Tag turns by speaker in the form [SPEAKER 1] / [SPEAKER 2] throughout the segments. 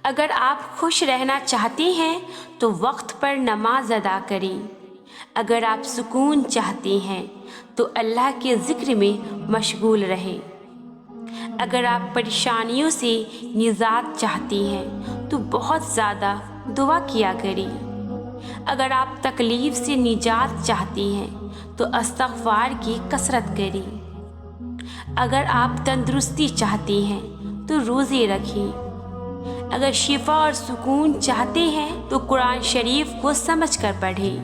[SPEAKER 1] اگر آپ خوش رہنا چاہتے ہیں تو وقت پر نماز ادا کریں۔ اگر آپ سکون چاہتے ہیں تو اللہ کے ذکر میں مشغول رہیں۔ اگر آپ پریشانیوں سے نجات چاہتے ہیں تو بہت زیادہ دعا کیا کریں۔ اگر آپ تکلیف سے نجات چاہتے ہیں تو استغفار کی کثرت کریں۔ اگر آپ تندرستی چاہتے ہیں تو روزے رکھیں۔ اگر شفا اور سکون چاہتے ہیں تو قرآن شریف کو سمجھ کر پڑھیں۔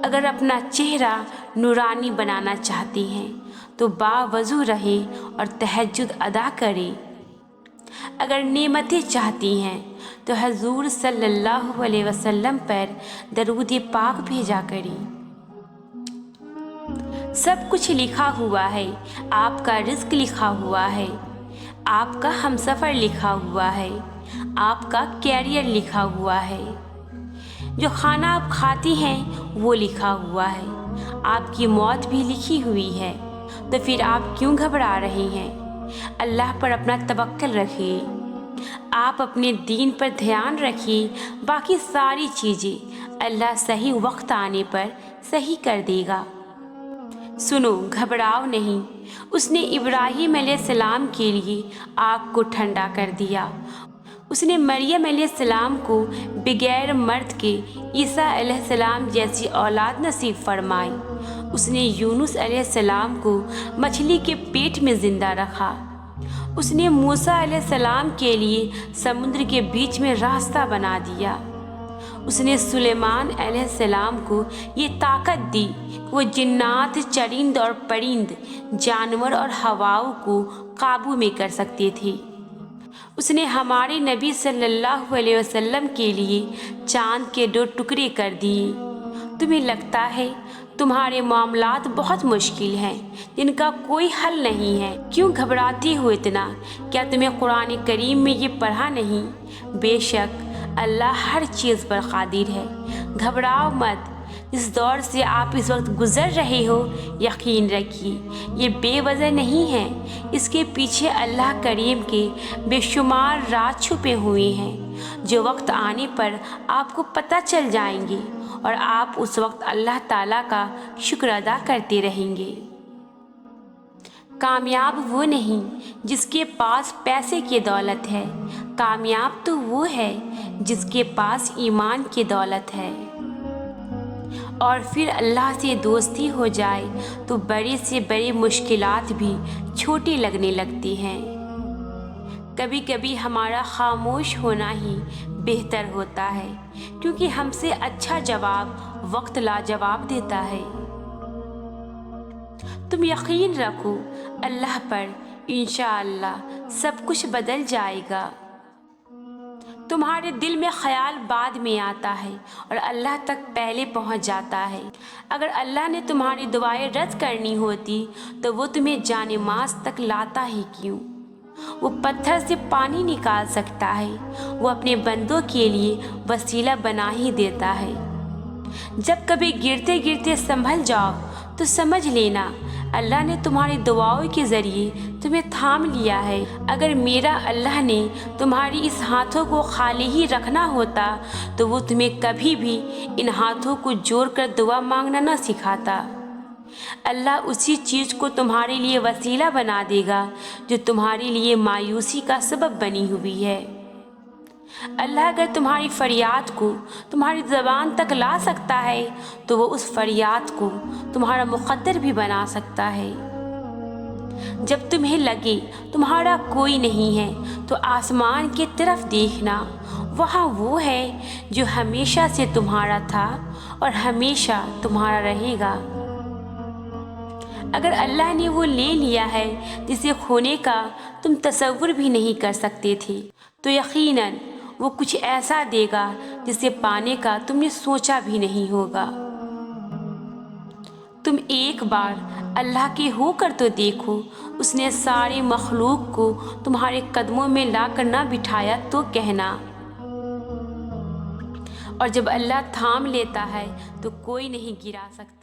[SPEAKER 1] اگر اپنا چہرہ نورانی بنانا چاہتے ہیں تو باوضو رہیں اور تہجد ادا کریں۔ اگر نعمتیں چاہتی ہیں تو حضور صلی اللہ علیہ وسلم پر درود پاک بھیجا کریں۔ سب کچھ لکھا ہوا ہے، آپ کا رزق لکھا ہوا ہے، آپ کا ہمسفر لکھا ہوا ہے، آپ کا کیریئر لکھا ہوا ہے، جو کھانا آپ کھاتی ہیں وہ لکھا ہوا ہے، آپ کی موت بھی لکھی ہوئی ہے، تو پھر آپ کیوں گھبرا رہے ہیں؟ اللہ پر اپنا توکل رکھیے، آپ اپنے دین پر دھیان رکھیے، باقی ساری چیزیں اللہ صحیح وقت آنے پر صحیح کر دے گا۔ سنو، گھبراؤ نہیں، اس نے ابراہیم علیہ السلام کے لیے آگ کو ٹھنڈا کر دیا، اس نے مریم علیہ السلام کو بغیر مرد کے عیسیٰ علیہ السلام جیسی اولاد نصیب فرمائی، اس نے یونس علیہ السلام کو مچھلی کے پیٹ میں زندہ رکھا، اس نے موسیٰ علیہ السلام کے لیے سمندر کے بیچ میں راستہ بنا دیا، اس نے سلیمان علیہ السلام کو یہ طاقت دی کہ وہ جنات، چرند اور پرند، جانور اور ہواؤں کو قابو میں کر سکتے تھے، اس نے ہمارے نبی صلی اللہ علیہ وسلم کے لیے چاند کے 2 ٹکڑے کر دیے۔ تمہیں لگتا ہے تمہارے معاملات بہت مشکل ہیں جن کا کوئی حل نہیں ہے، کیوں گھبراتے ہو اتنا؟ کیا تمہیں قرآن کریم میں یہ پڑھا نہیں؟ بے شک اللہ ہر چیز پر قادر ہے، گھبراؤ مت۔ اس دور سے آپ اس وقت گزر رہے ہو، یقین رکھیے یہ بے وجہ نہیں ہے، اس کے پیچھے اللہ کریم کے بے شمار راز چھپے ہوئے ہیں جو وقت آنے پر آپ کو پتہ چل جائیں گے، اور آپ اس وقت اللہ تعالیٰ کا شکر ادا کرتے رہیں گے۔ کامیاب وہ نہیں جس کے پاس پیسے کی دولت ہے، کامیاب تو وہ ہے جس کے پاس ایمان کی دولت ہے۔ اور پھر اللہ سے دوستی ہو جائے تو بڑے سے بڑے مشکلات بھی چھوٹی لگنے لگتی ہیں۔ کبھی کبھی ہمارا خاموش ہونا ہی بہتر ہوتا ہے، کیونکہ ہم سے اچھا جواب وقت لاجواب دیتا ہے۔ تم یقین رکھو اللہ پر، انشاءاللہ سب کچھ بدل جائے گا۔ تمہارے دل میں خیال بعد میں آتا ہے اور اللہ تک پہلے پہنچ جاتا ہے۔ اگر اللہ نے تمہاری دعائیں رد کرنی ہوتی تو وہ تمہیں جان ماز تک لاتا ہی کیوں؟ وہ پتھر سے پانی نکال سکتا ہے، وہ اپنے بندوں کے لیے وسیلہ بنا ہی دیتا ہے۔ جب کبھی گرتے گرتے سنبھل جاؤ تو سمجھ لینا اللہ نے تمہاری دعاؤں کے ذریعے تمہیں تھام لیا ہے۔ اگر میرا اللہ نے تمہاری اس ہاتھوں کو خالی ہی رکھنا ہوتا تو وہ تمہیں کبھی بھی ان ہاتھوں کو جوڑ کر دعا مانگنا نہ سکھاتا۔ اللہ اسی چیز کو تمہارے لیے وسیلہ بنا دے گا جو تمہارے لیے مایوسی کا سبب بنی ہوئی ہے۔ اللہ اگر تمہاری فریاد کو تمہاری زبان تک لا سکتا ہے تو وہ اس فریاد کو تمہارا مقدر بھی بنا سکتا ہے۔ جب تمہیں لگے تمہارا کوئی نہیں ہے تو آسمان کی طرف دیکھنا، وہاں وہ ہے جو ہمیشہ سے تمہارا تھا اور ہمیشہ تمہارا رہے گا۔ اگر اللہ نے وہ لے لیا ہے جسے کھونے کا تم تصور بھی نہیں کر سکتے تھے تو یقیناً وہ کچھ ایسا دے گا جسے پانے کا تم نے سوچا بھی نہیں ہوگا۔ تم ایک بار اللہ کے ہو کر تو دیکھو، اس نے سارے مخلوق کو تمہارے قدموں میں لا کر نہ بٹھایا تو کہنا، اور جب اللہ تھام لیتا ہے تو کوئی نہیں گرا سکتا۔